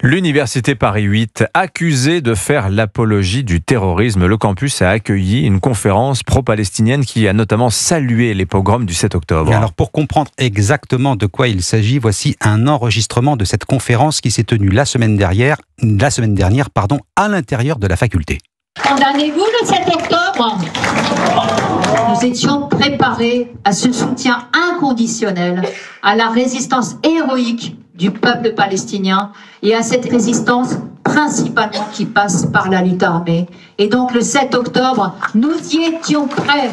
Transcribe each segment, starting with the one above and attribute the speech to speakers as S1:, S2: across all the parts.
S1: L'université Paris 8, accusée de faire l'apologie du terrorisme. Le campus a accueilli une conférence pro-palestinienne qui a notamment salué les pogroms du 7 octobre.
S2: Alors pour comprendre exactement de quoi il s'agit, voici un enregistrement de cette conférence qui s'est tenue la semaine dernière, à l'intérieur de la faculté.
S3: Condamnez-vous le 7 octobre ? Nous étions préparés à ce soutien inconditionnel à la résistance héroïque du peuple palestinien et à cette résistance principalement qui passe par la lutte armée. Et donc le 7 octobre, nous y étions prêts.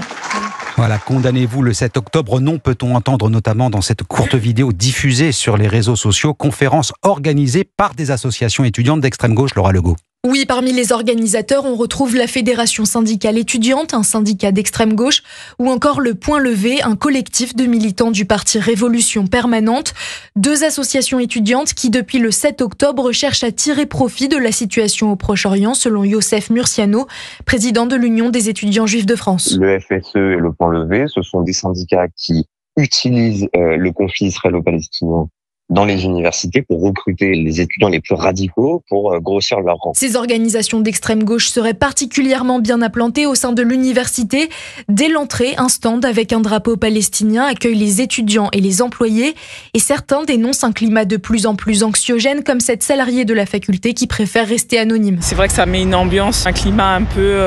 S2: Voilà, condamnez-vous le 7 octobre. Non, peut-on entendre notamment dans cette courte vidéo diffusée sur les réseaux sociaux, conférence organisée par des associations étudiantes d'extrême gauche, Laura Legault.
S4: Oui, parmi les organisateurs, on retrouve la Fédération syndicale étudiante, un syndicat d'extrême gauche, ou encore le Point Levé, un collectif de militants du parti Révolution Permanente. Deux associations étudiantes qui, depuis le 7 octobre, cherchent à tirer profit de la situation au Proche-Orient, selon Youssef Murciano, président de l'Union des étudiants juifs de France.
S5: Le FSE et le Point Levé, ce sont des syndicats qui utilisent le conflit israélo-palestinien dans les universités pour recruter les étudiants les plus radicaux pour grossir leur rang.
S4: Ces organisations d'extrême gauche seraient particulièrement bien implantées au sein de l'université. Dès l'entrée, un stand avec un drapeau palestinien accueille les étudiants et les employés. Et certains dénoncent un climat de plus en plus anxiogène, comme cette salariée de la faculté qui préfère rester anonyme.
S6: C'est vrai que ça met une ambiance, un climat un peu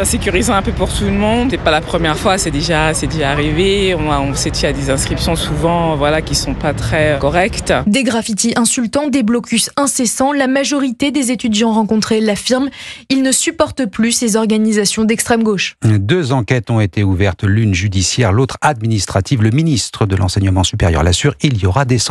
S6: insécurisant un peu pour tout le monde. C'est pas la première fois, c'est déjà arrivé. On sait qu'il y a des inscriptions souvent qui sont pas très correctes.
S4: Des graffitis insultants, des blocus incessants. La majorité des étudiants rencontrés l'affirment. Ils ne supportent plus ces organisations d'extrême gauche.
S2: 2 enquêtes ont été ouvertes, l'une judiciaire, l'autre administrative. Le ministre de l'Enseignement supérieur l'assure, il y aura des sanctions.